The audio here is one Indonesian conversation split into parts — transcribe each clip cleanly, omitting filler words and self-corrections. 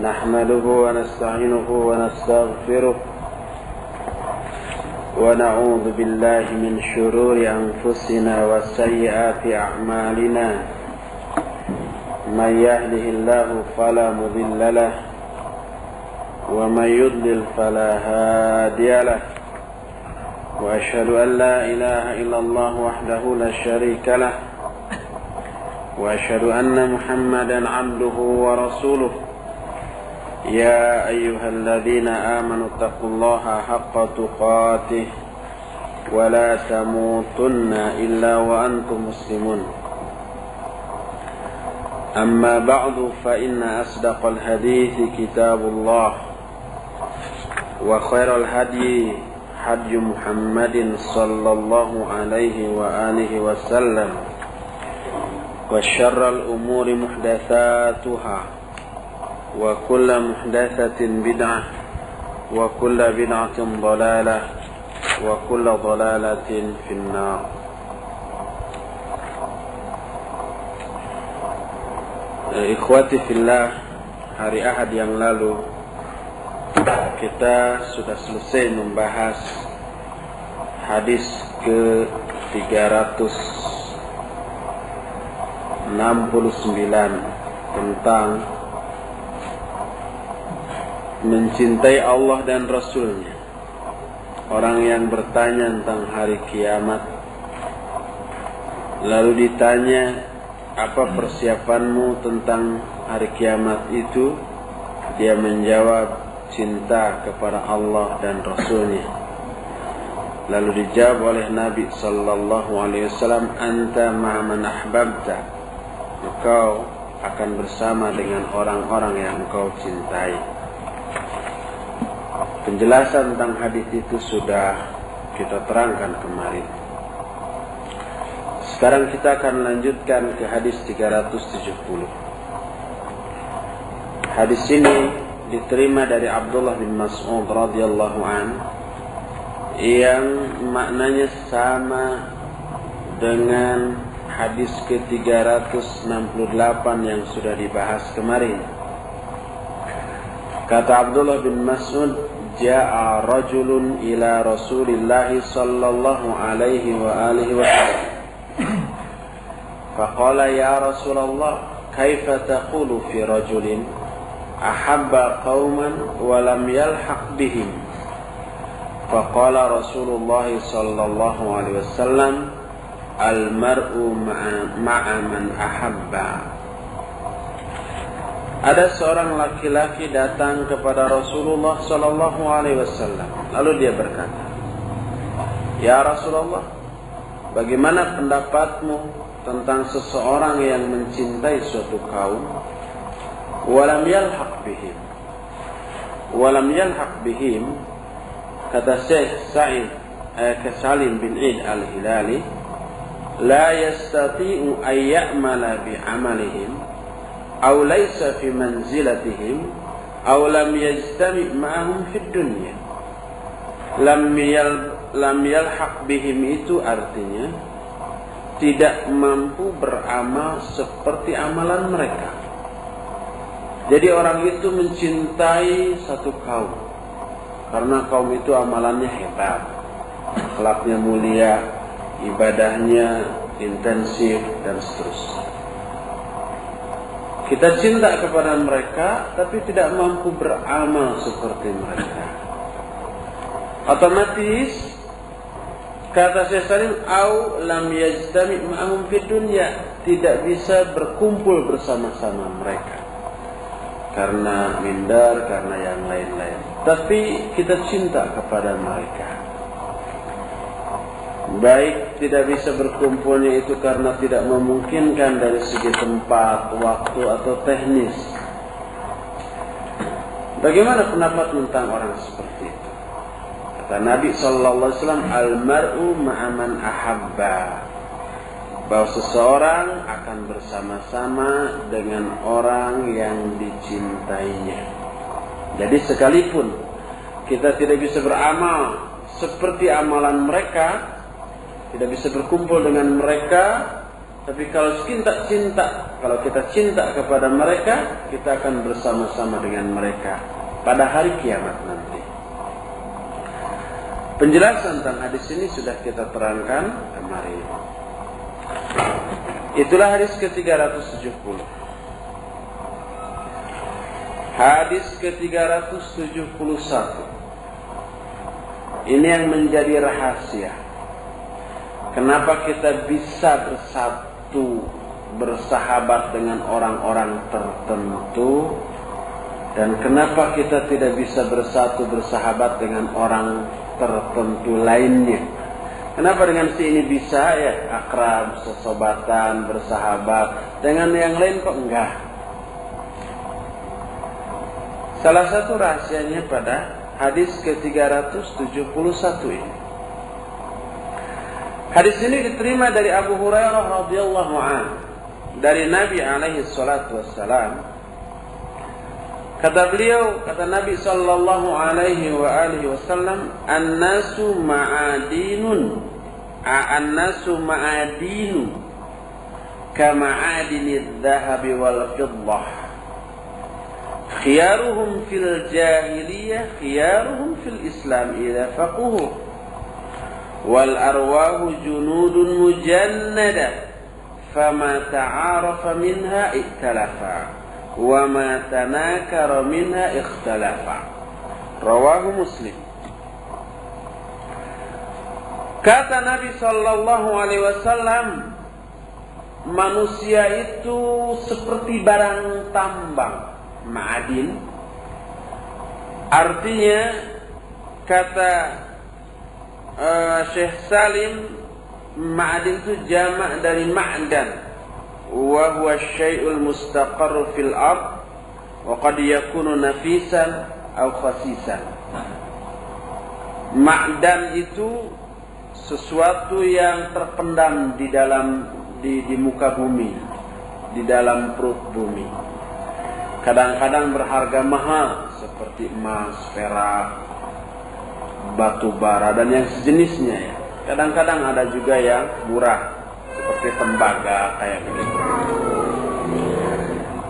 نحمده ونستعينه ونستغفره ونعوذ بالله من شرور أنفسنا وسيئات أعمالنا من يهده الله فلا مضل له ومن يضلل فلا هادي له وأشهد أن لا إله إلا الله وحده لا شريك له وأشهد أن محمدا عبده ورسوله يا أيها الذين آمنوا اتقوا الله حق تقاته ولا تموتن إلا وأنتم مسلمون أما بعد فإن أصدق الحديث كتاب الله وخير الهدي هدي محمد صلى الله عليه وآله وسلم وشر الأمور محدثاتها وكل محدثة بدعة وكل بدعة ضلالة وكل ضلالة في النار. Ikhwati fillah, hari Ahad yang lalu kita sudah selesai membahas hadis ke 369 tentang mencintai Allah dan Rasulnya. Orang yang bertanya tentang hari kiamat, lalu ditanya, apa persiapanmu tentang hari kiamat itu? Dia menjawab, cinta kepada Allah dan Rasulnya. Lalu dijawab oleh Nabi sallallahu alaihi wasallam, anta ma'aman ahbabta, engkau akan bersama dengan orang-orang yang engkau cintai. Penjelasan tentang hadis itu sudah kita terangkan kemarin. Sekarang kita akan lanjutkan ke hadis 370. Hadis ini diterima dari Abdullah bin Mas'ud radhiyallahu an, yang maknanya sama dengan hadis ke 368 yang sudah dibahas kemarin. Kata Abdullah bin Mas'ud, ja'a rajulun ila Rasulillah sallallahu alaihi wa alihi wasallam faqala ya Rasulullah kaifa taqulu fi rajulin ahabba qauman wa lam yalhaq bihim faqala Rasulullah sallallahu alaihi wasallam al mar'u ma'a man ahabba. Ada seorang laki-laki datang kepada Rasulullah sallallahu alaihi wasallam. Lalu dia berkata, "Ya Rasulullah, bagaimana pendapatmu tentang seseorang yang mencintai suatu kaum walam yalhaq bihim?" Walam yalhaq bihim, kata Syekh Salim bin Eid al-Hilali, la yastati'u an ya'mala bi 'amalihim aw laysa fi manzilatihim aw lam yajtami' ma'ahum fid dunya. Lam yalhaq bihim itu artinya tidak mampu beramal seperti amalan mereka. Jadi orang itu mencintai satu kaum karena kaum itu amalannya hebat, akhlaknya mulia, ibadahnya intensif dan seterusnya. Kita cinta kepada mereka tapi tidak mampu beramal seperti mereka. Otomatis kata Syekh Salim, au lam yajtami' ma'ahum fid dunya, tidak bisa berkumpul bersama-sama mereka karena minder, karena yang lain-lain. Tapi kita cinta kepada mereka. Baik tidak bisa berkumpulnya itu karena tidak memungkinkan dari segi tempat, waktu atau teknis. Bagaimana pendapat tentang orang seperti itu? Kata Nabi sallallahu alaihi wasallam, al-mar'u ma'aman ahabba, bahwa seseorang akan bersama-sama dengan orang yang dicintainya. Jadi sekalipun kita tidak bisa beramal seperti amalan mereka, tidak bisa berkumpul dengan mereka, Tapi kalau kita cinta kepada mereka, kita akan bersama-sama dengan mereka pada hari kiamat nanti. Penjelasan tentang hadis ini sudah kita terangkan kemarin. Itulah hadis ke-370. Hadis ke-371. Ini yang menjadi rahasia. Kenapa kita bisa bersahabat dengan orang-orang tertentu, dan kenapa kita tidak bisa bersahabat dengan orang tertentu lainnya. Kenapa dengan si ini bisa ya akrab, sesobatan, bersahabat, dengan yang lain kok enggak? Salah satu rahasianya pada hadis ke-371 ini. Hadis ini diterima dari Abu Hurairah radhiyallahu anhu, dari Nabi alaihi salatu wassalam. Kata beliau, kata Nabi sallallahu alaihi wa alihi wasallam, "An-nasu ma'adinun, an-nasu ma'adinu kama'adinidz dhahabi wal fiddah. Khiyaruhum fil jahiliyah, khiyaruhum fil Islam idza faquhu. Wal arwahu junudun mujannada, fama ta'arafa minha iktalafa, wa ma tanakara minha ikhtalafa." Rawahu Muslim. Kata Nabi sallallahu alaihi wasallam, manusia itu seperti barang tambang, ma'adin. Artinya, kata Syekh Salim, ma'adin itu jamak dari ma'dan, wa huwa syai'ul mustaqarru fil ard, wa qad yakunu nafisan aw khasisan. Ma'dan itu sesuatu yang terpendam di dalam di muka bumi, di dalam perut bumi. Kadang-kadang berharga mahal seperti emas, perak, batu bara dan yang sejenisnya ya. Kadang-kadang ada juga yang murah seperti tembaga kayak begitu.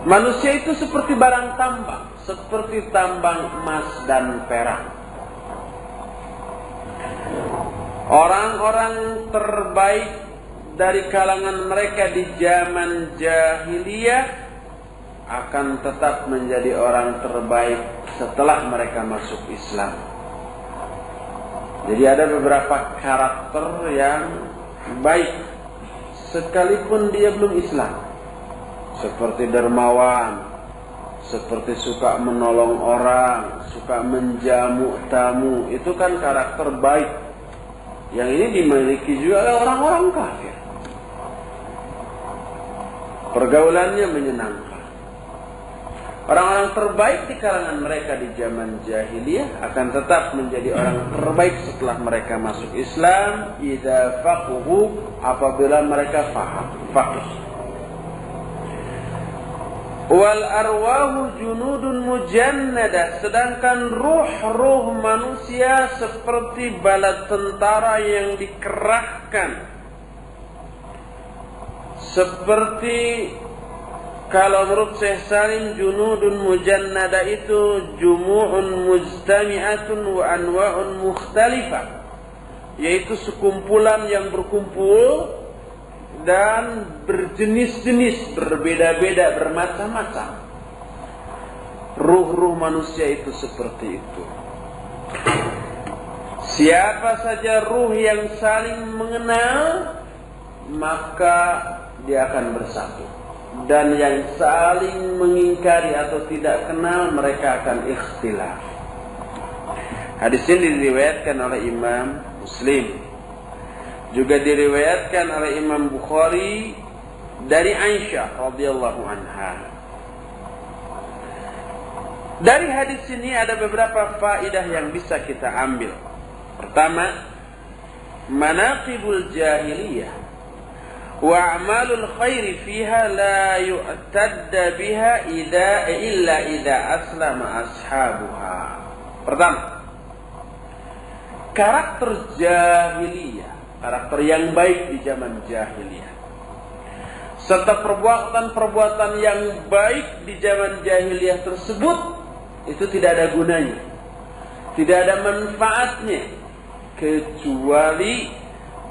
Manusia itu seperti barang tambang, seperti tambang emas dan perak. Orang-orang terbaik dari kalangan mereka di zaman jahiliyah akan tetap menjadi orang terbaik setelah mereka masuk Islam. Jadi ada beberapa karakter yang baik sekalipun dia belum Islam, seperti dermawan, seperti suka menolong orang, suka menjamu tamu. Itu kan karakter baik. Yang ini dimiliki juga oleh orang-orang kafir. Pergaulannya menyenangkan. Orang-orang terbaik di kalangan mereka di zaman jahiliyah akan tetap menjadi orang terbaik setelah mereka masuk Islam, idza faquhu, apabila mereka faqih. Wal arwahu junudun mujannada, sedangkan ruh manusia seperti bala tentara yang dikerahkan. Seperti kalau menurut Syekh Salim, junudun mujannada itu jumu'un mujtami'atun wa anwa'un mukhtalifah, yaitu sekumpulan yang berkumpul dan berjenis-jenis, berbeda-beda, bermacam-macam. Ruh-ruh manusia itu seperti itu. Siapa saja ruh yang saling mengenal, maka dia akan bersatu. Dan yang saling mengingkari atau tidak kenal, mereka akan ikhtilaf. Hadis ini diriwayatkan oleh Imam Muslim. Juga diriwayatkan oleh Imam Bukhari dari Aisyah radhiyallahu anha. Dari hadis ini ada beberapa faedah yang bisa kita ambil. Pertama, manaqibul jahiliyah wa a'malul khairi fiha la yu'tadda biha illa idza aslama ashabuha. Pertama, karakter jahiliyah, karakter yang baik di zaman jahiliyah. serta perbuatan-perbuatan yang baik di zaman jahiliyah tersebut itu tidak ada gunanya, tidak ada manfaatnya, kecuali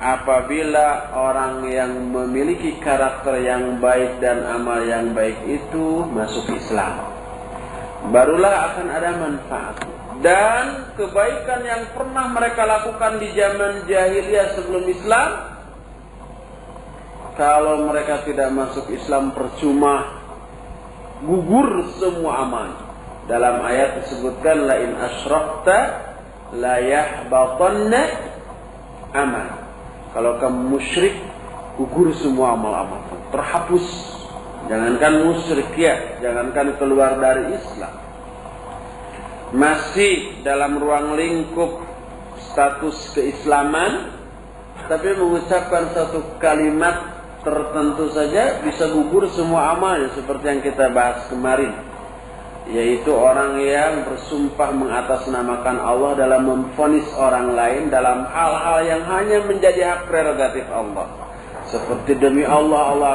apabila orang yang memiliki karakter yang baik dan amal yang baik itu masuk Islam, barulah akan ada manfaat. Dan kebaikan yang pernah mereka lakukan di zaman jahiliyah sebelum Islam, kalau mereka tidak masuk Islam percuma, gugur semua amal. Dalam ayat disebutkan la in asyrakta la yahbatanna amal. Kalau kamu musyrik, gugur semua amal-amal, terhapus. Jangankan musyrik ya, jangankan keluar dari Islam, masih dalam ruang lingkup status keislaman, tapi mengucapkan satu kalimat tertentu saja bisa gugur semua amalnya, seperti yang kita bahas kemarin, yaitu orang yang bersumpah mengatasnamakan Allah dalam memvonis orang lain dalam hal-hal yang hanya menjadi hak prerogatif Allah, seperti demi Allah, Allah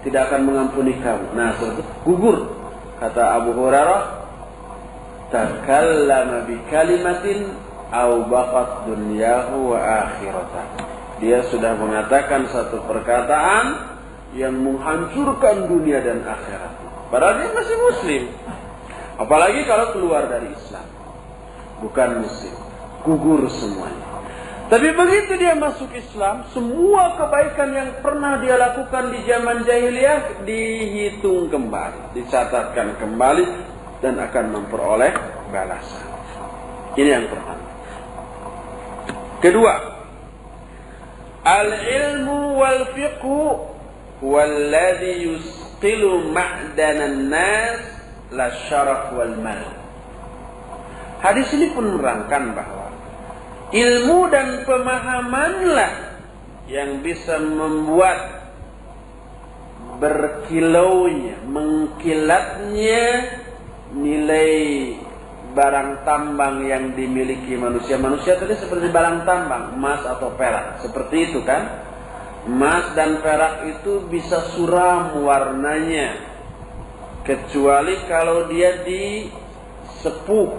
tidak akan mengampuni kamu. Nah, seperti gugur. Kata Abu Hurairah, takallama bi kalimatin aw baqat dunyahu wa akhiratahu. Dia sudah mengatakan satu perkataan yang menghancurkan dunia dan akhirat. Padahal dia masih muslim. Apalagi kalau keluar dari Islam, bukan muslim, gugur semuanya. Tapi begitu dia masuk Islam, semua kebaikan yang pernah dia lakukan di zaman jahiliyah dihitung kembali, dicatatkan kembali, dan akan memperoleh balasan. Ini yang pertama. Kedua, al-ilmu wal fiqhu walladhi yusqilu ma'danan nas la syaraf wal mal. Hadis ini pun menerangkan bahwa ilmu dan pemahamanlah yang bisa membuat berkilaunya, mengkilatnya nilai barang tambang yang dimiliki manusia. Manusia tadi seperti barang tambang, emas atau perak. Seperti itu kan? Emas dan perak itu bisa suram warnanya, kecuali kalau dia disepuh.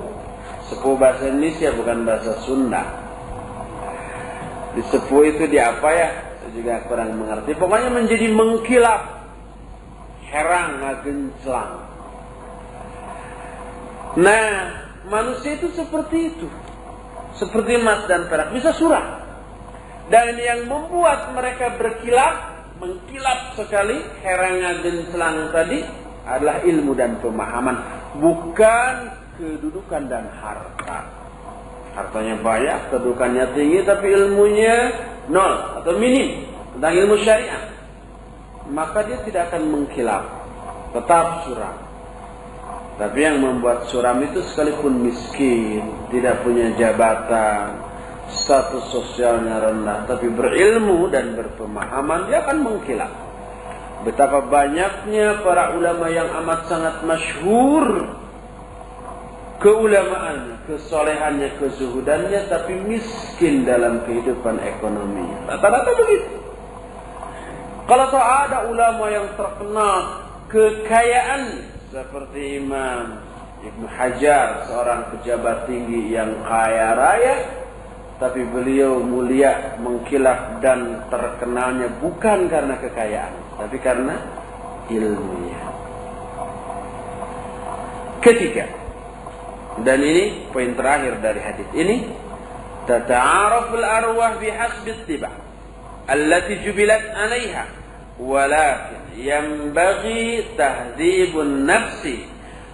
Sepuh bahasa Indonesia, bukan bahasa Sunda. Disepuh itu di apa ya? Saya juga kurang mengerti. Pokoknya menjadi mengkilap, herang, ngagenclang. Nah, manusia itu seperti itu, seperti emas dan perak, bisa suram. Dan yang membuat mereka berkilat, mengkilap sekali, herang ngagenclang tadi adalah ilmu dan pemahaman, bukan kedudukan dan harta. Hartanya banyak, kedudukannya tinggi, tapi ilmunya nol atau minim tentang ilmu syariah, maka dia tidak akan mengkilap, tetap suram. Tapi yang membuat suram itu sekalipun miskin, tidak punya jabatan, status sosialnya rendah, tapi berilmu dan berpemahaman, dia akan mengkilap. Betapa banyaknya para ulama yang amat sangat masyhur keulamaannya, kesolehannya, kezuhudannya, tapi miskin dalam kehidupan ekonominya. Rata-rata begitu. Kalau ada ulama yang terkenal kekayaan seperti Imam Ibnu Hajar, seorang pejabat tinggi yang kaya raya, tapi beliau mulia, mengkilap dan terkenalnya bukan karena kekayaan, tapi karena ilmunya. Ketiga, dan ini poin terakhir dari hadis ini, tata'araful arwah bihasbi ittiba' allati jubilat 'alaiha, walakin yanbaghi tahdhibun nafsi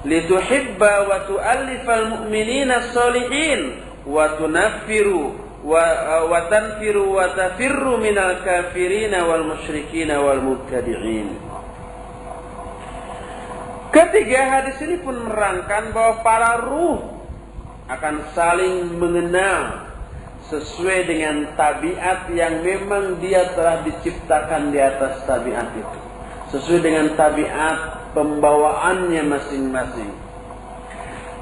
lituhibba wa tu'allifal mu'minina as-solihin wa tunaffiru wa tanfiru wa tafirru minal kafirina wal musyrikina wal mubtadi'in. Ketiga, hadis ini pun menerangkan bahwa para ruh akan saling mengenal sesuai dengan tabiat yang memang dia telah diciptakan di atas tabiat itu, sesuai dengan tabiat pembawaannya masing-masing.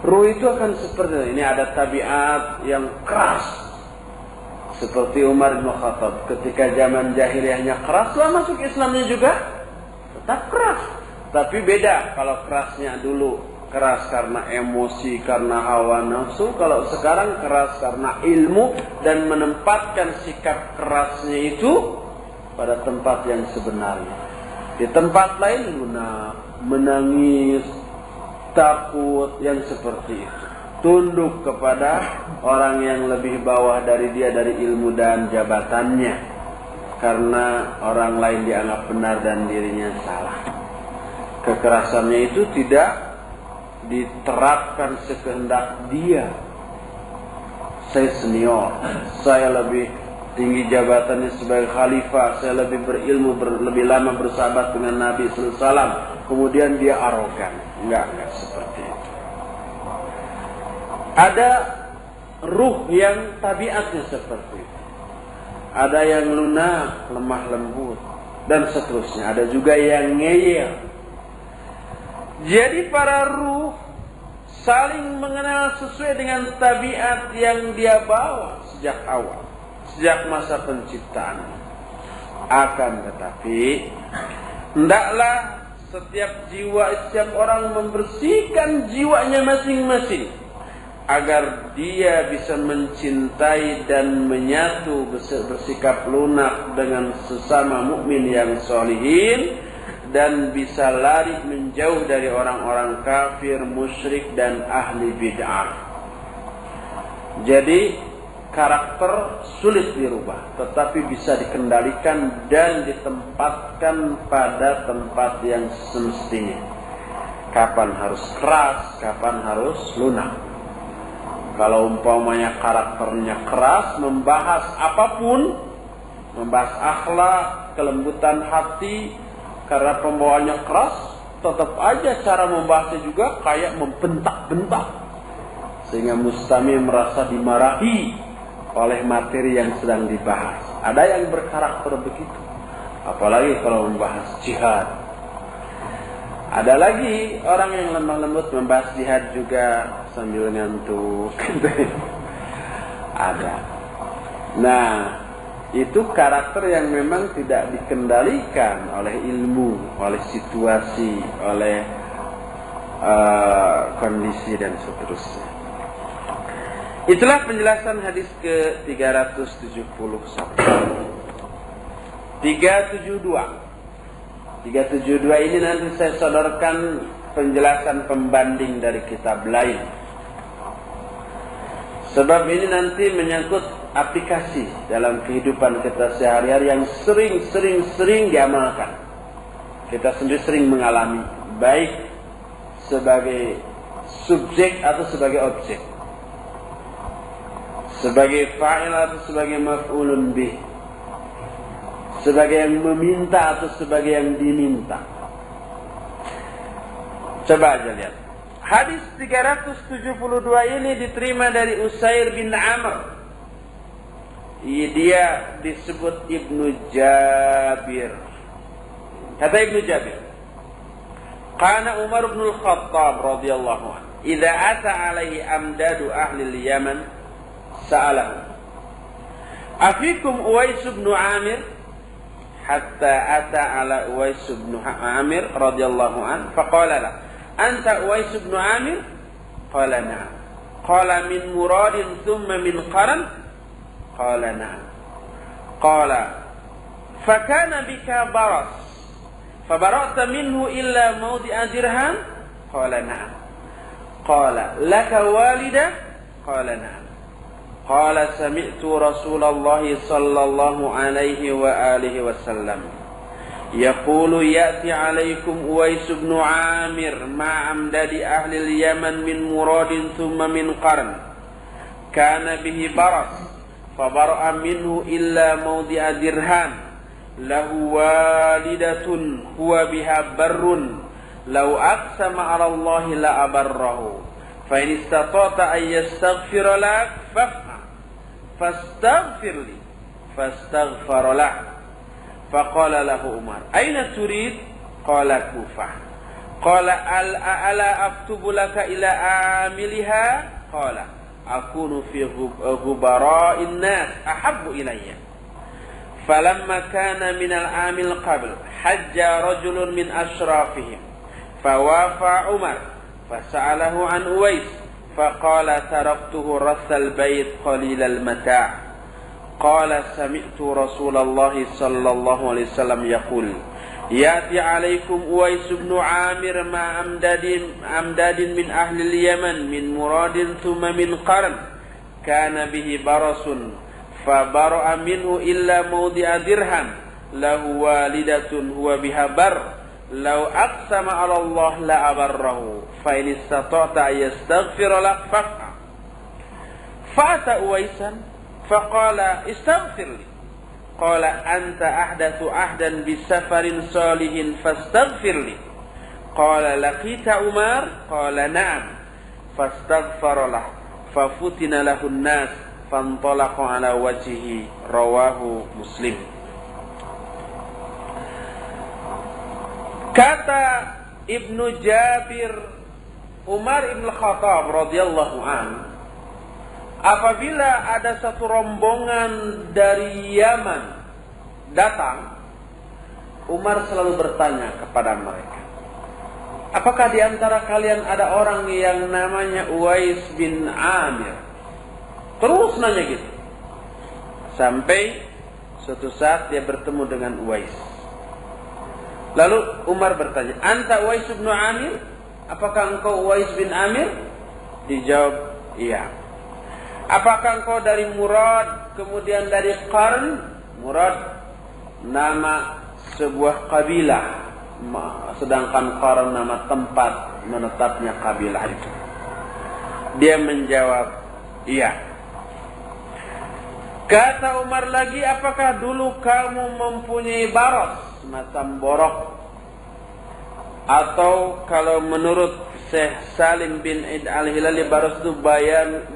Ruh itu akan seperti ini. Ada tabiat yang keras, seperti Umar bin Khattab ketika zaman jahiliyahnya keras, setelah masuk Islamnya juga tetap keras. Tapi beda kalau kerasnya dulu keras karena emosi, karena hawa nafsu. Kalau sekarang keras karena ilmu dan menempatkan sikap kerasnya itu pada tempat yang sebenarnya. Di tempat lain lunak, menangis, takut, yang seperti itu. Tunduk kepada orang yang lebih bawah dari dia dari ilmu dan jabatannya, karena orang lain dianggap benar dan dirinya salah. Kekerasannya itu tidak diterapkan sekehendak dia. Saya senior, saya lebih tinggi jabatannya sebagai khalifah, saya lebih berilmu, lebih lama bersahabat dengan Nabi sallallahu alaihi wasallam, kemudian dia arogan. Enggak seperti itu. Ada ruh yang tabiatnya seperti itu. Ada yang lunak, lemah lembut, dan seterusnya. Ada juga yang ngeyel. Jadi para ruh saling mengenal sesuai dengan tabiat yang dia bawa sejak awal, sejak masa penciptaan. Akan tetapi, hendaklah setiap jiwa, setiap orang membersihkan jiwanya masing-masing, agar dia bisa mencintai dan menyatu, bersikap lunak dengan sesama mukmin yang sholihin, dan bisa lari menjauh dari orang-orang kafir, musyrik, dan ahli bid'ah. Jadi karakter sulit dirubah, tetapi bisa dikendalikan dan ditempatkan pada tempat yang semestinya. Kapan harus keras, kapan harus lunak. Kalau umpamanya karakternya keras, membahas apapun, membahas akhlak, kelembutan hati, karena pembawaannya keras, tetap aja cara membahasnya juga kayak membentak-bentak, sehingga mustami merasa dimarahi oleh materi yang sedang dibahas. Ada yang berkarakter begitu, apalagi kalau membahas jihad. Ada lagi orang yang lemah lembut membahas jihad juga sambil ngantuk. Ada. Nah, itu karakter yang memang tidak dikendalikan oleh ilmu, oleh situasi, oleh kondisi dan seterusnya. Itulah penjelasan hadis ke 371. 372 ini nanti saya sodorkan penjelasan pembanding dari kitab lain. Sebab ini nanti menyangkut aplikasi dalam kehidupan kita sehari-hari yang sering diamalkan. Kita sendiri sering mengalami, baik sebagai subjek atau sebagai objek, sebagai fa'il atau sebagai maf'ulun bih, sebagai yang meminta atau sebagai yang diminta. Coba aja lihat. Hadis 372 ini diterima dari Usair bin Amr. Dia disebut Ibnu Jabir. Kata Ibnu Jabir, Kana Umar bin Al-Khattab radhiyallahu anhu, idza ata alaihi amdadu ahli al-Yaman, sa'alahu, afikum Uwais bin Amir? Hatta ata ala Uwais bin Amir radhiyallahu anhu, faqala la, anta Uwais bin Amir? Qala na'am. Qala min muradin thumma min qaran? Qala na'am. Qala fakana bika baras fabara'ta minhu illa mawdi'a dirham? Qala na'am. Qala laka walida? Qala na'am. Qala sami'tu Rasulullah sallallahu alaihi wa alihi wasallam yaqulu ya'ti 'alaikum Uwais bin Amir ma amdadi ahli al-Yaman min muradin thumma min qarn kana bihi baras fabara'a minhu illa mawdi'a dirham lahu walidatun huwa biha barrun law aqsama 'ala Allah la abarrahu fa in istata'ta an yastaghfira lak fastaghfir li fastaghfara lah. Faqala lahu Umar, aina turid? Qala Kufah. Qala ala aktubu laka ila amiliha? Qala akunu fi ghubara'in nas ahabbu ilayya. Falamma kana minal amil qabl hajja rajulun min ashrafihim fawafa Umar fasa'alahu an Uwais faqala taraktuhu rassal bait qalilal mata'. Qala sami'tu Rasulullah sallallahu alaihi wasallam yaqul yati alaikum Uwais bin Amir ma amdadin min ahli al-Yaman min muradin thumma min qarn kana bihi barasun fa bara'a minhu illa mawdi'a dirham lahu walidatun huwa biha bar law aqsama 'ala Allah la abarrahu fa in istata'ta yastaghfir lak fa'fa fa'ata Uwaisan faqala istaghfir li qala anta ahdathu ahdan bisafarin salihin fastaghfir li qala laqita Umar qala na'am fastaghfara lahu fafutina lahu an-nas fantalaqa ala wajhihi rawahu Muslim. Kata Ibnu Jabir, Umar ibn Khattab radhiyallahu an, apabila ada satu rombongan dari Yaman datang, Umar selalu bertanya kepada mereka, apakah di antara kalian ada orang yang namanya Uwais bin Amir? Terus nanya gitu. Sampai suatu saat dia bertemu dengan Uwais. Lalu Umar bertanya, anta Uwais bin Amir? Apakah engkau Uwais bin Amir? Dijawab, iya. Apakah engkau dari Murad, kemudian dari Qarn? Murad nama sebuah kabilah, sedangkan Qarn nama tempat menetapnya kabilah itu. Dia menjawab, iya. Kata Umar lagi, apakah dulu kamu mempunyai baros, semacam borok? Atau kalau menurut Syekh Salim bin Id al-Hilali, baros itu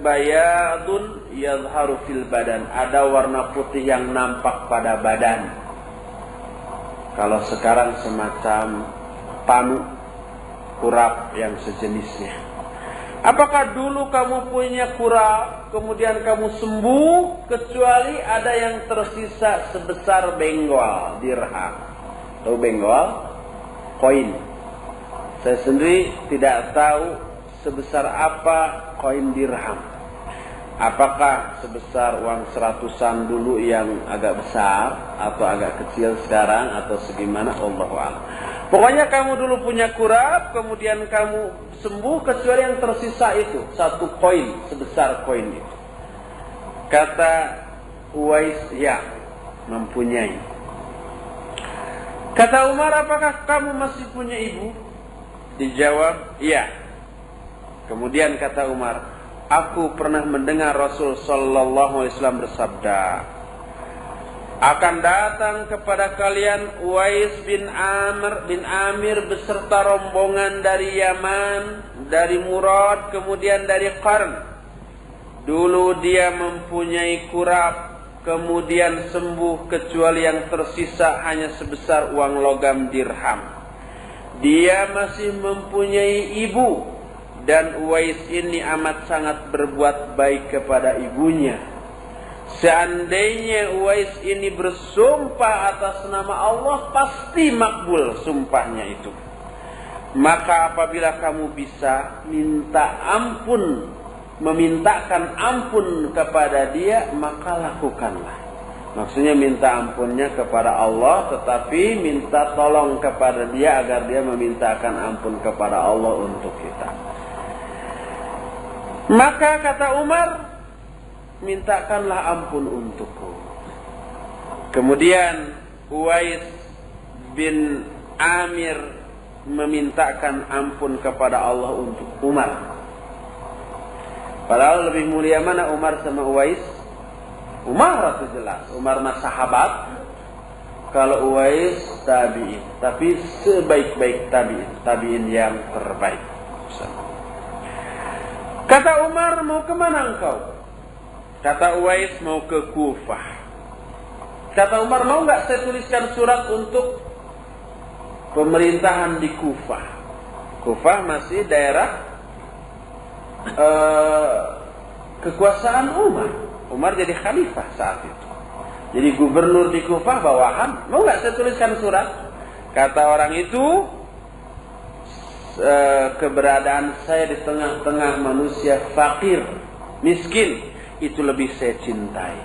bayadun yadharu fil badan, ada warna putih yang nampak pada badan. Kalau sekarang semacam panu, kurap yang sejenisnya. Apakah dulu kamu punya kurap, kemudian kamu sembuh, kecuali ada yang tersisa sebesar benggol dirham? Tahu benggol? Koin. Saya sendiri tidak tahu sebesar apa koin dirham. Apakah sebesar uang seratusan dulu yang agak besar, atau agak kecil sekarang, atau segimana? Allahu a'lam. Pokoknya kamu dulu punya kurap, kemudian kamu sembuh, kecuali yang tersisa itu satu koin sebesar koin itu. Kata Uwais, ya, mempunyai. Kata Umar, apakah kamu masih punya ibu? Dijawab, iya. Kemudian kata Umar, aku pernah mendengar Rasul sallallahu alaihi wasallam bersabda, akan datang kepada kalian Uwais bin Amir beserta rombongan dari Yaman, dari Murad, kemudian dari Qarn. Dulu dia mempunyai kurap, kemudian sembuh, kecuali yang tersisa hanya sebesar uang logam dirham. Dia masih mempunyai ibu, dan Uwais ini amat sangat berbuat baik kepada ibunya. Seandainya Uwais ini bersumpah atas nama Allah, pasti makbul sumpahnya itu. Maka apabila kamu bisa minta ampun, memintakan ampun kepada dia, maka lakukanlah. Maksudnya minta ampunnya kepada Allah, tetapi minta tolong kepada dia agar dia memintakan ampun kepada Allah untuk kita. Maka kata Umar, mintakanlah ampun untukku. Kemudian Uwais bin Amir memintakan ampun kepada Allah untuk Umar. Padahal lebih mulia mana Umar sama Uwais? Umar itu jelas. Umar mah sahabat, kalau Uwais tabi'in. Tapi sebaik-baik tabi'in yang terbaik. Kata Umar, mau kemana engkau? Kata Uwais, mau ke Kufah. Kata Umar, mau nggak saya tuliskan surat untuk pemerintahan di Kufah? Kufah masih daerah kekuasaan Umar. Umar jadi khalifah saat itu. Jadi gubernur di Kufah bawahan, mau nggak saya tuliskan surat? Kata orang itu, keberadaan saya di tengah-tengah manusia fakir, miskin, itu lebih saya cintai.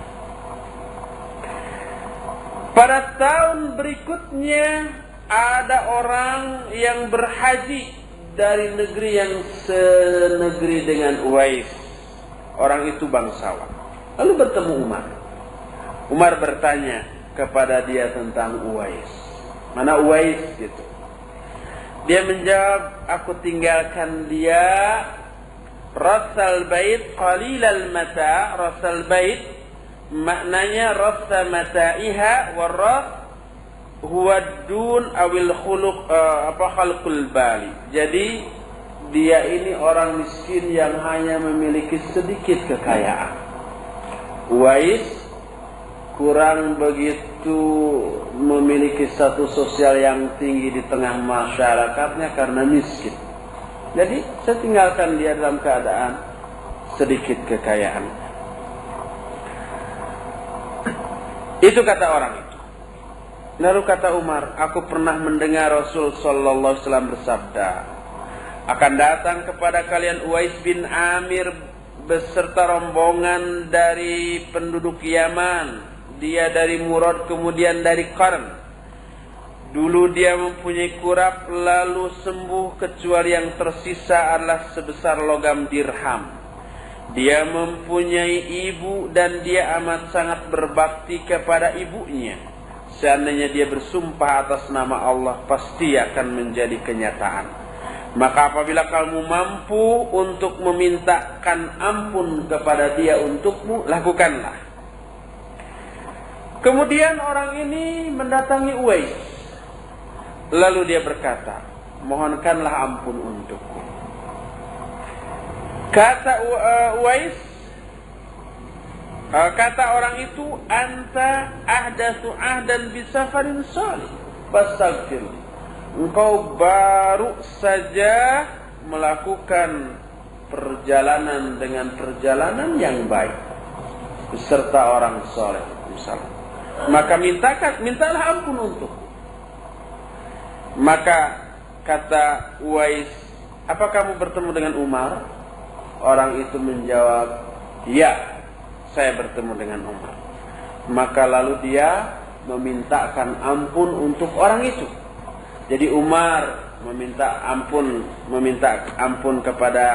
Pada tahun berikutnya ada orang yang berhaji dari negeri yang senegeri dengan Uwais. Orang itu bangsawan. Lalu bertemu Umar. Umar bertanya kepada dia tentang Uwais. Mana Uwais gitu. Dia menjawab, aku tinggalkan dia rasal bait qalilal mata. Rasal bait maknanya rasa mataiha waras huwa dun awil khuluq khalqul bali. Jadi dia ini orang miskin yang hanya memiliki sedikit kekayaan. Uwais kurang begitu memiliki status sosial yang tinggi di tengah masyarakatnya karena miskin. Jadi saya tinggalkan dia dalam keadaan sedikit kekayaan. Itu kata orang itu. Lalu kata Umar, aku pernah mendengar Rasul sallallahu alaihi wasallam bersabda, akan datang kepada kalian Uwais bin Amir beserta rombongan dari penduduk Yaman. Dia dari Murad, kemudian dari Qarn. Dulu dia mempunyai kurap, lalu sembuh, kecuali yang tersisa adalah sebesar logam dirham. Dia mempunyai ibu dan dia amat sangat berbakti kepada ibunya. Seandainya dia bersumpah atas nama Allah, pasti akan menjadi kenyataan. Maka apabila kamu mampu untuk memintakan ampun kepada dia untukmu, lakukanlah. Kemudian orang ini mendatangi Uwais. Lalu dia berkata, mohonkanlah ampun untukku. Kata Uwais, kata orang itu, anta ahdatsu ahdan bisafarin salih fastaghfir. Engkau baru saja melakukan perjalanan dengan perjalanan yang baik beserta orang saleh misalnya. Maka mintalah ampun untuk. Maka kata Uwais, apa kamu bertemu dengan Umar? Orang itu menjawab, ya, saya bertemu dengan Umar. Maka lalu dia memintakan ampun untuk orang itu. Jadi Umar meminta ampun kepada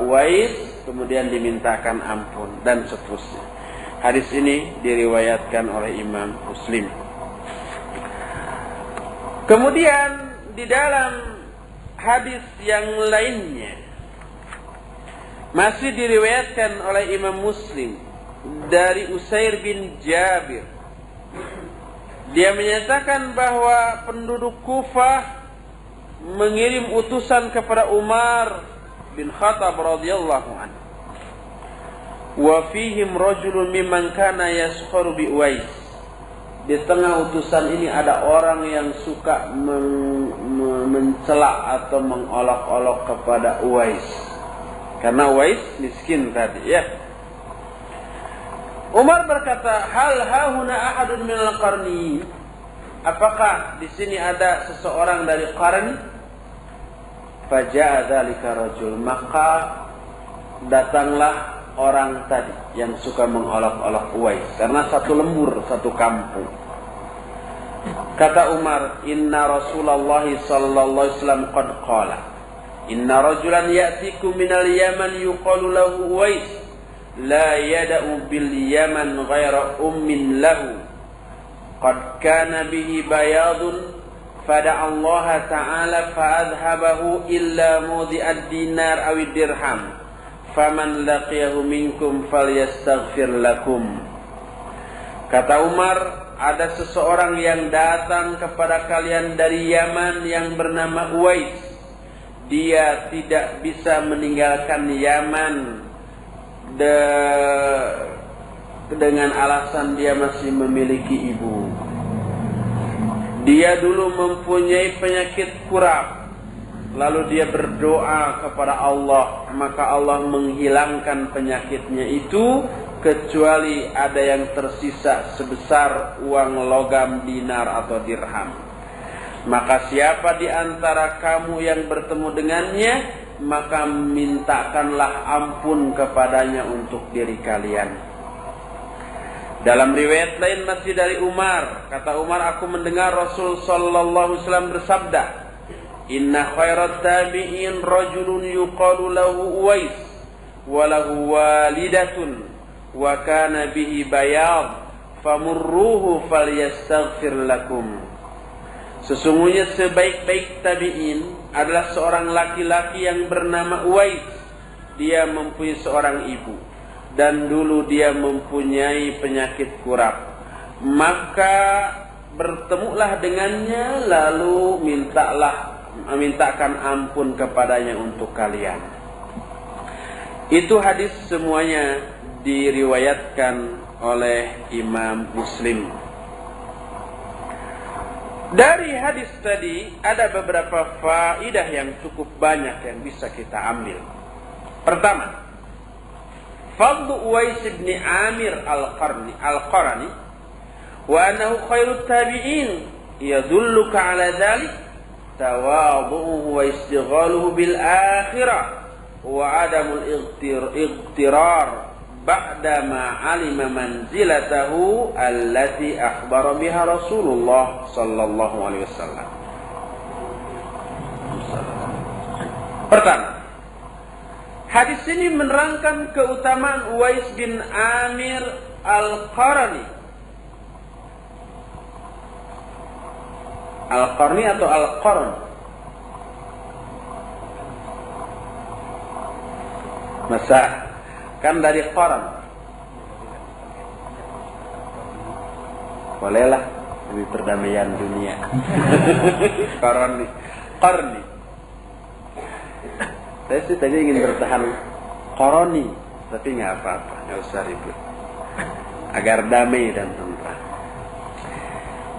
Uwais, kemudian dimintakan ampun dan seterusnya. Hadis ini diriwayatkan oleh Imam Muslim. Kemudian di dalam hadis yang lainnya masih diriwayatkan oleh Imam Muslim dari Usair bin Jabir. Dia menyatakan bahwa penduduk Kufah mengirim utusan kepada Umar bin Khattab radhiyallahu anhu. Wa fihim rajulun mimman kana yaskharu bi Uwais. Di tengah utusan ini ada orang yang suka mencela atau mengolok-olok kepada Uwais. Karena Uwais miskin tadi, ya. Umar berkata, "Hal hauna ahadun minal qarni?" Apakah di sini ada seseorang dari Qarn? Faja'a dzalika rajul, maka datanglah orang tadi yang suka mengolok-olok Uwais karena satu lembur, satu kampung. Kata Umar, inna Rasulullah sallallahu alaihi wasallam qad qala, inna rajulan ya'tikum minal Yaman yuqalu lahu Uwais, la yada'u bil Yaman ghaira ummin lahu, qad kana bihi bayadun fada'a Allah ta'ala fa'adhabahu illa mudhi'ad dinar awid dirham. Faman laqiyahu minkum falyastaghfir lakum. Kata Umar, ada seseorang yang datang kepada kalian dari Yaman yang bernama Uwais. Dia tidak bisa meninggalkan Yaman dengan alasan dia masih memiliki ibu. Dia dulu mempunyai penyakit kurap. Lalu dia berdoa kepada Allah, maka Allah menghilangkan penyakitnya itu, kecuali ada yang tersisa sebesar uang logam dinar atau dirham. Maka siapa di antara kamu yang bertemu dengannya, maka mintakanlah ampun kepadanya untuk diri kalian. Dalam riwayat lain masih dari Umar, kata Umar, aku mendengar Rasul sallallahu alaihi wasallam bersabda, "Inna khairat tabi'in rajulun yuqalu lahu Uwais wa lahu walidatun wa kana bihi bayad famurruhu falyastaghfir lakum." Sesungguhnya sebaik-baik tabi'in adalah seorang laki-laki yang bernama Uwais. Dia mempunyai seorang ibu dan dulu dia mempunyai penyakit kurap. Maka bertemulah dengannya, lalu mintakan ampun kepadanya untuk kalian. Itu hadis semuanya diriwayatkan oleh Imam Muslim. Dari hadis tadi ada beberapa faedah yang cukup banyak yang bisa kita ambil. Pertama, fadlu Uwais bin Amir al-Qarni wa annahu khairut tabi'in yadulluka ala dhalik tawadhu'uhu wa istighaluhu bil akhirah wa adamul ightirar ba'da ma 'alima manzilatahu allati akhbara biha Rasulullah sallallahu alaihi wasallam. Pertama, hadis ini menerangkan keutamaan Uwais bin Amir al-Qarni. Al-Qarni atau Al-Qarn? Masa kan dari Qarn. Bolehlah demi perdamaian dunia. Qarni. Saya sih tadi ingin bertahan Qarni, tapi nggak apa-apa, nggak usah ribut. Agar damai dan tentram.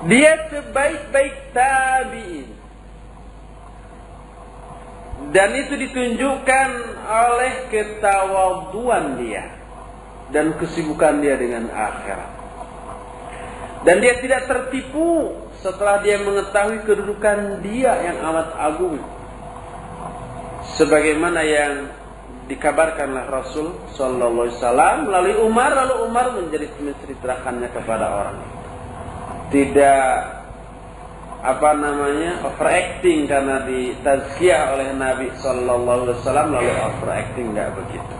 Dia sebaik-baik tabi'in. Dan itu ditunjukkan oleh ketawaduan dia dan kesibukan dia dengan akhirat. Dan dia tidak tertipu setelah dia mengetahui kedudukan dia yang amat agung. Sebagaimana yang dikabarkanlah Rasul sallallahu alaihi wasallam melalui Umar, lalu Umar menceritakannya kepada orang. Tidak overacting karena ditazkiyah oleh Nabi sallallahu alaihi wasallam, lalu overacting, enggak begitu.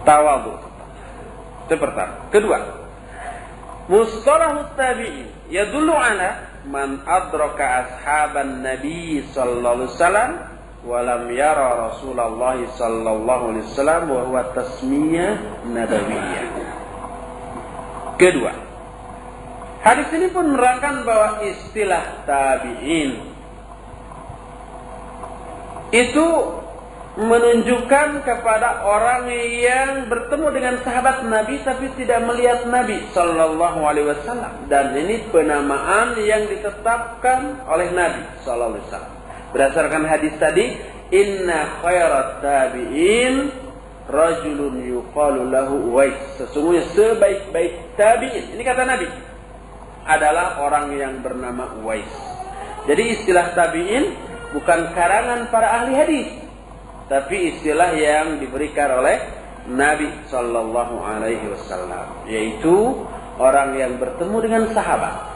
Tawadhu. Itu pertama. Kedua, mustalahut tabi'in yadullu ala man adraka ashaban Nabi sallallahu alaihi wasallam wa lam yara Rasulullah sallallahu alaihi wasallam wa huwa tasmiyah nabawiyyah. Kedua, hadis ini pun menerangkan bahwa istilah tabi'in itu menunjukkan kepada orang yang bertemu dengan sahabat Nabi tapi tidak melihat Nabi sallallahu alaihi wasallam, dan ini penamaan yang ditetapkan oleh Nabi sallallahu alaihi wasallam berdasarkan hadis tadi, inna khairat tabi'in rajulun yuqalu lahu Uwais. Sesungguhnya sebaik-baik tabi'in, ini kata Nabi, adalah orang yang bernama Uwais. Jadi istilah tabi'in bukan karangan para ahli hadis, tapi istilah yang diberikan oleh Nabi sallallahu alaihi wasallam, yaitu orang yang bertemu dengan sahabat,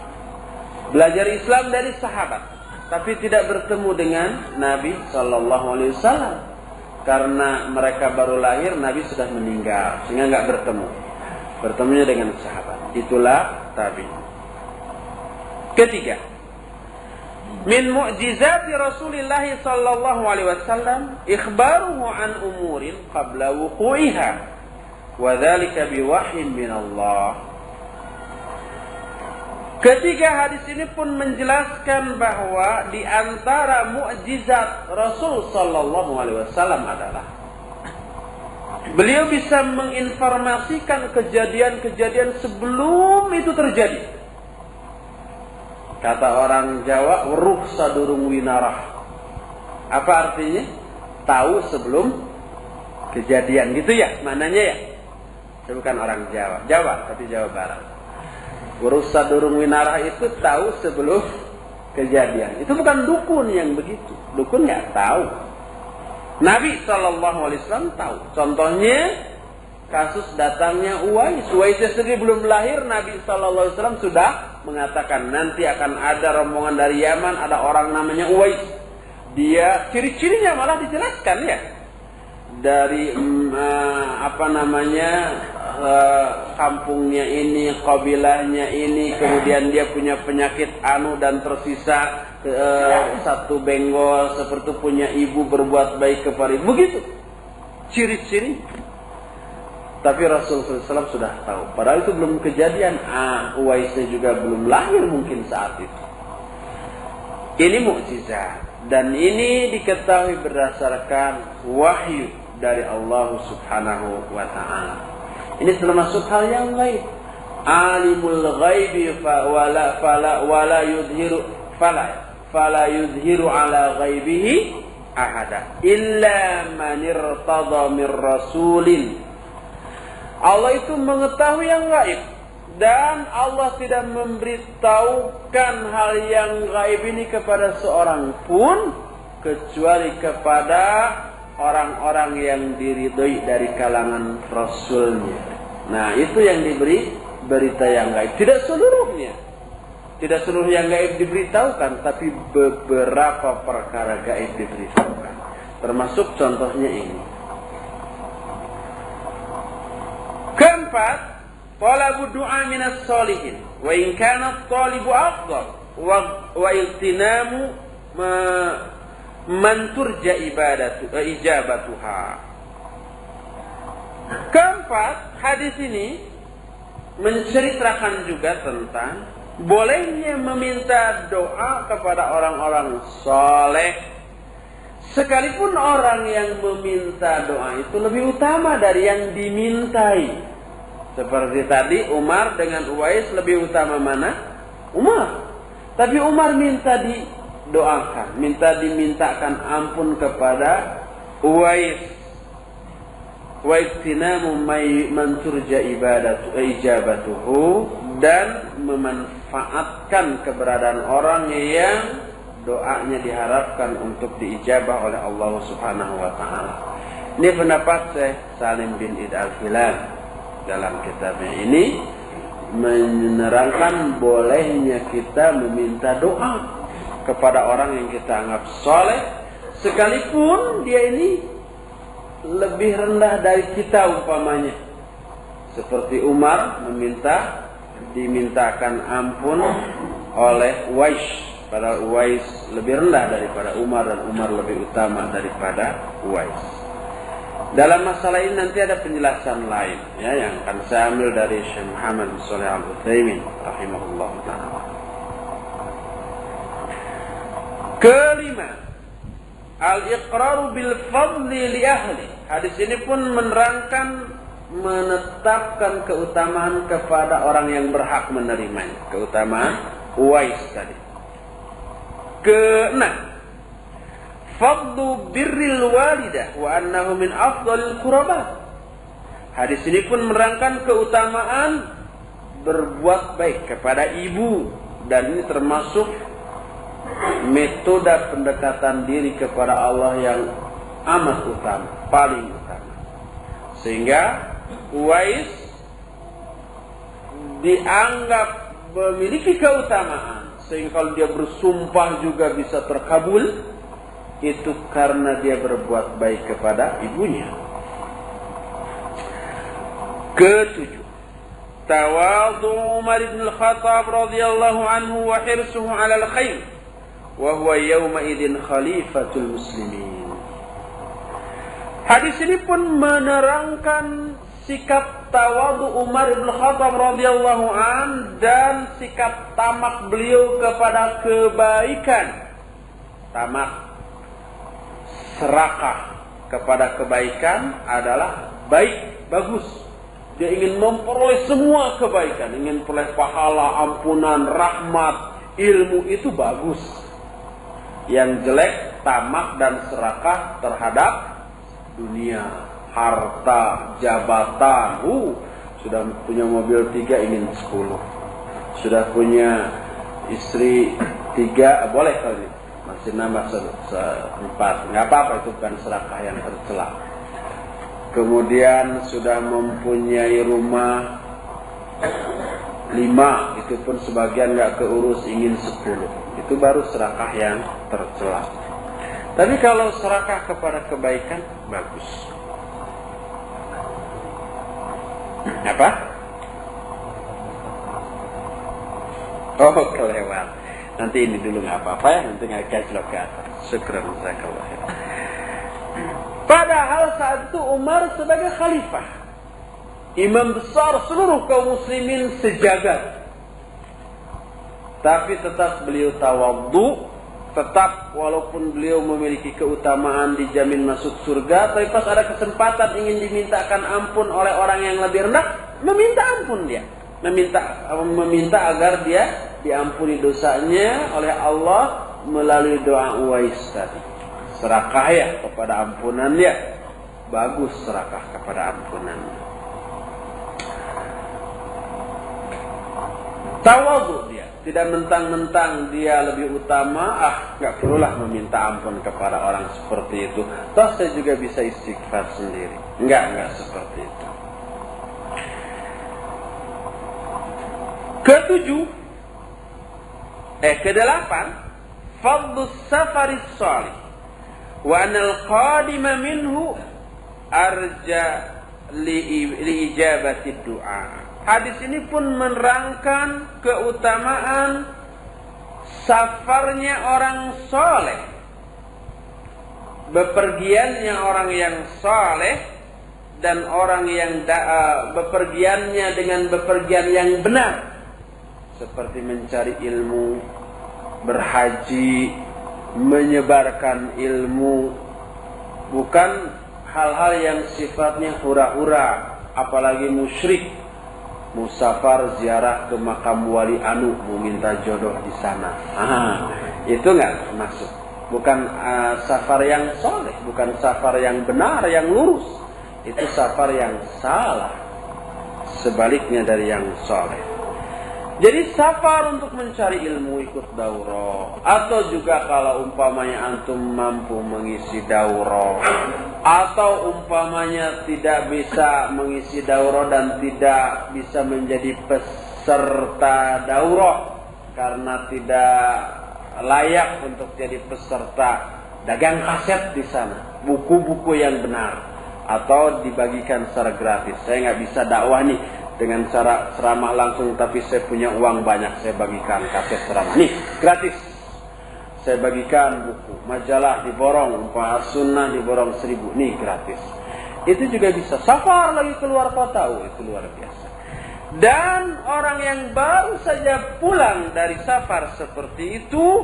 belajar Islam dari sahabat, tapi tidak bertemu dengan Nabi sallallahu alaihi wasallam karena mereka baru lahir, Nabi sudah meninggal sehingga enggak bertemu. Bertemunya dengan sahabat. Itulah tabi'in. Ketiga, min mu'jizati Rasulillah sallallahu alaihi wasallam ikhbaruhu an umurin qabla wuqu'iha wa dzalika biwahyin min Allah. Ketiga, hadis ini pun menjelaskan bahwa di antara mukjizat Rasul sallallahu alaihi wasallam adalah beliau bisa menginformasikan kejadian-kejadian sebelum itu terjadi. Kata orang Jawa, weruh sadurung winarah. Apa artinya? Tahu sebelum kejadian, gitu ya maknanya ya. Saya bukan orang Jawa, tapi Jawa Barat. Urusan Durung Winarah itu tahu sebelum kejadian. Itu bukan dukun yang begitu. Dukun nggak tahu. Nabi SAW tahu. Contohnya kasus datangnya Uwais. Uwais sendiri belum lahir, Nabi SAW sudah mengatakan nanti akan ada rombongan dari Yaman, ada orang namanya Uwais. Dia ciri-cirinya malah dijelaskan ya. Dari kampungnya ini, kabilahnya ini, kemudian dia punya penyakit anu dan tersisa satu benggol, seperti punya ibu berbuat baik kepada ibu, begitu ciri-ciri. Tapi Rasulullah SAW sudah tahu. Padahal itu belum kejadian. Uwaisnya juga belum lahir mungkin saat itu. Ini mukjizat dan ini diketahui berdasarkan wahyu dari Allah Subhanahu wa Ta'ala. Ini termasuk hal yang gaib. Alimul ghaibi fala yudhiru ala ghaibihi ahada illa man irtada min rasulin. Allah itu mengetahui yang gaib dan Allah tidak memberitahukan hal yang gaib ini kepada seorang pun kecuali kepada orang-orang yang diridhoi dari kalangan Rasulnya. Nah, itu yang diberi berita yang gaib. Tidak seluruhnya. Tidak seluruh yang gaib diberitahukan, tapi beberapa perkara gaib diberitahukan. Termasuk contohnya ini. Keempat, talabu du'a minas sholihin wa in kana at-talibu afdal wa iltinamu man turja ijabatuha. Keempat, hadis ini menceritakan juga tentang bolehnya meminta doa kepada orang-orang soleh. Sekalipun orang yang meminta doa itu lebih utama dari yang dimintai. Seperti tadi Umar dengan Uwais, lebih utama mana? Umar. Tapi Umar minta didoakan, dimintakan ampun kepada Uwais. Wa iktinamu man turja ijabatuhu, dan memanfaatkan keberadaan orang yang doanya diharapkan untuk diijabah oleh Allah Subhanahu wa Ta'ala. Ini pendapat Syekh Salim bin Id Al-Filan dalam kitabnya ini menerangkan bolehnya kita meminta doa kepada orang yang kita anggap soleh, sekalipun dia ini lebih rendah dari kita umpamanya. Seperti Umar dimintakan ampun oleh Uwais. Padahal Uwais lebih rendah daripada Umar dan Umar lebih utama daripada Uwais. Dalam masalah ini nanti ada penjelasan lain ya, yang akan saya ambil dari Syekh Muhammad bin Shalih Al-Utsaimin rahimahullah ta'ala. Kelima, al-iqraru bil fadli li ahli. Hadis ini pun menerangkan, menetapkan keutamaan kepada orang yang berhak menerimanya. Keutamaan Uwais tadi. Keenam, fadlu birril walidah wa annahu min afdalil qurabah. Hadis ini pun menerangkan keutamaan berbuat baik kepada ibu, dan ini termasuk metode pendekatan diri kepada Allah yang amat utama, paling utama. Sehingga Uwais dianggap memiliki keutamaan, sehingga kalau dia bersumpah juga bisa terkabul, itu karena dia berbuat baik kepada ibunya. Ketujuh, tawadhu Umar bin Al-Khattab radhiyallahu anhu wa hirsuhu 'ala al-khair wa huwa yawma idzin khalifatul muslimin. Hadis ini pun menerangkan sikap tawadhu Umar bin Khattab radhiyallahu an dan sikap tamak beliau kepada kebaikan. Tamak, serakah kepada kebaikan adalah baik, bagus. Dia ingin memperoleh semua kebaikan, ingin peroleh pahala, ampunan, rahmat, ilmu, itu bagus. Yang jelek tamak dan serakah terhadap dunia, harta, jabatan. Sudah punya mobil 3 ingin 10. Sudah punya istri 3, boleh kali. Masih nambah 4. Nggak apa-apa, itu bukan sedekah yang tercela. Kemudian sudah mempunyai rumah 5, itu pun sebagian nggak keurus, ingin 10. Itu baru sedekah yang tercela. Tapi kalau sedekah kepada kebaikan, bagus. Apa? Oh, kelewat. Nanti ini dulu nggak apa-apa ya, nanti nggak gajlok ke atas. Syukran, jazakallah khair. Padahal saat itu Umar sebagai khalifah, imam besar seluruh kaum muslimin sejagat. Tapi tetap beliau tawadhu, tetap walaupun beliau memiliki keutamaan dijamin masuk surga, tapi pas ada kesempatan ingin dimintakan ampun oleh orang yang lebih rendah, meminta ampun dia. Meminta agar dia diampuni dosanya oleh Allah melalui doa Uwais tadi. Serakah ya kepada ampunan dia. Bagus serakah kepada ampunan. Tawadhu dia, tidak mentang-mentang dia lebih utama, nggak perlulah meminta ampun kepada orang seperti itu. Toh saya juga bisa istighfar sendiri. Enggak seperti itu. Kedelapan, fadlus safaris salih wa anal qadima minhu arja li ijabati doa. Hadis ini pun menerangkan keutamaan safarnya orang soleh, bepergiannya orang yang soleh, dan orang yang bepergiannya dengan bepergian yang benar, seperti mencari ilmu, berhaji, menyebarkan ilmu, bukan hal-hal yang sifatnya hura-hura, apalagi musyrik, musafar ziarah ke makam wali anu, meminta jodoh di sana. Itu nggak masuk. Bukan safar yang soleh, bukan safar yang benar, yang lurus. Itu safar yang salah, sebaliknya dari yang soleh. Jadi safar untuk mencari ilmu, ikut daurah, atau juga kalau umpamanya antum mampu mengisi daurah, atau umpamanya tidak bisa mengisi daurah dan tidak bisa menjadi peserta daurah karena tidak layak untuk jadi peserta, dagang kaset di sana, buku-buku yang benar, atau dibagikan secara gratis. Saya nggak bisa dakwah nih dengan cara ceramah langsung, tapi saya punya uang banyak, saya bagikan kaset ceramah nih gratis. Saya bagikan buku, majalah diborong, umpah sunnah diborong 1000 nih gratis. Itu juga bisa. Safar lagi keluar kota, itu luar biasa. Dan orang yang baru saja pulang dari safar seperti itu,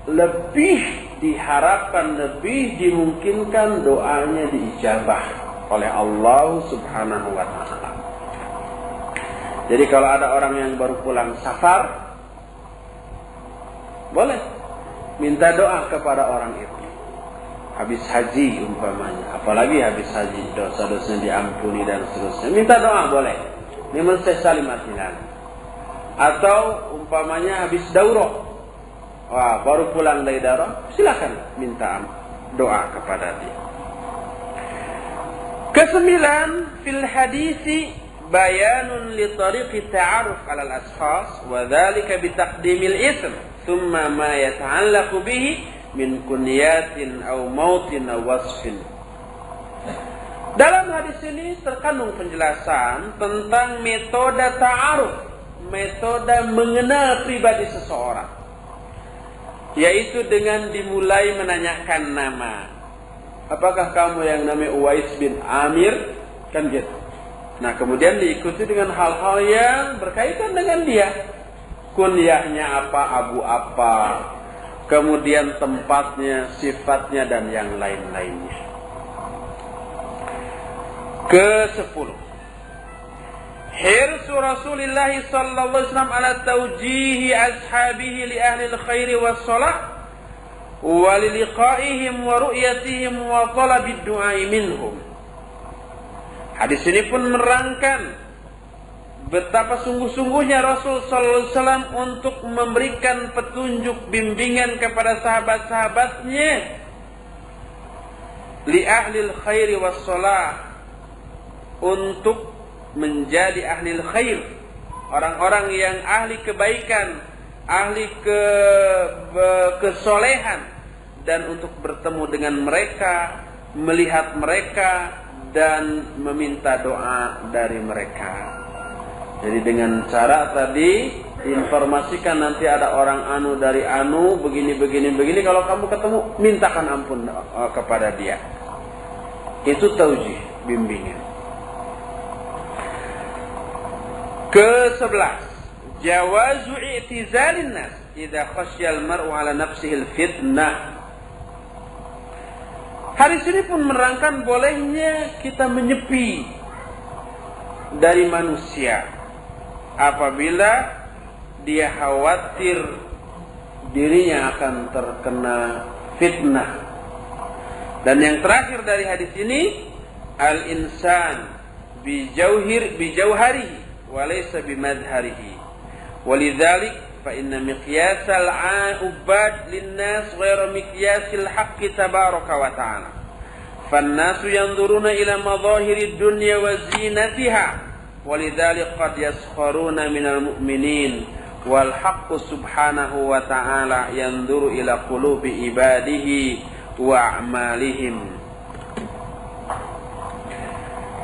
lebih diharapkan, lebih dimungkinkan doanya diijabah oleh Allah Subhanahu wa ta'ala. Jadi kalau ada orang yang baru pulang safar, boleh minta doa kepada orang itu. Habis haji umpamanya, apalagi habis haji, dosa-dosanya diampuni dan seterusnya. Minta doa boleh. Liman salimatillah. Atau umpamanya habis daurah, baru pulang dari daurah, silakan minta doa kepada dia. Kesembilan, fil hadisi bayanun li tariqi ta'aruf 'ala al-ashkhas wa dhalika bi taqdimil ism thumma ma yata'allaqu bihi min kunyatin aw mautin aw wasfin. Dalam hadis ini terkandung penjelasan tentang metode ta'aruf, metode mengenal pribadi seseorang, yaitu dengan dimulai menanyakan nama. Apakah kamu yang namanya Uwais bin Amir? Kan gitu. Nah, kemudian diikuti dengan hal-hal yang berkaitan dengan dia. Kunyahnya apa, abu apa, kemudian tempatnya, sifatnya, dan yang lain-lainnya. Ke-10. Hirsu Rasulullah sallallahu alaihi wasallam ala tawjihi ashabihi li ahli al-khairi was-salah wa li liqa'ihim wa ru'yatihim wa talabi ad-du'a minhum. Hadis ini pun menerangkan betapa sungguh-sungguhnya Rasul sallallahu alaihi wasallam untuk memberikan petunjuk bimbingan kepada sahabat-sahabatnya li ahlil khairi wassalah, untuk menjadi ahlil khair, orang-orang yang ahli kebaikan, ahli kesolehan, dan untuk bertemu dengan mereka, melihat mereka, dan meminta doa dari mereka. Jadi dengan cara tadi informasikan, nanti ada orang anu dari anu begini, kalau kamu ketemu mintakan ampun kepada dia. Itu taujih, bimbingan. Ke-11, jawazu i'tizalin nas idza khasyal mar'u ala nafsihil fitnah. Hadis ini pun menerangkan bolehnya kita menyepi dari manusia apabila dia khawatir dirinya akan terkena fitnah. Dan yang terakhir dari hadis ini, al-insan bijauharihi walaysa bimadharihi. Walidzalik fa inna miqyasal 'ubad linnas ghairu miqyasil haqqi tabaraka wa ta'ala. Fannasu yanzuruna ila madhahirid dunya wa zinatiha, walidzalik qad yaskharuna minal mu'minin wal haqqu subhanahu wa ta'ala yanzuru ila qulubi ibadihi wa a'malihim.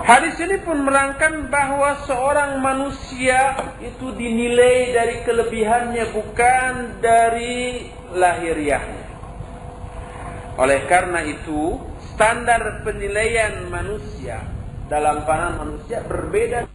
Hadis ini pun menerangkan bahwa seorang manusia itu dinilai dari kelebihannya, bukan dari lahiriahnya. Oleh karena itu, standar penilaian manusia dalam pandangan manusia berbeda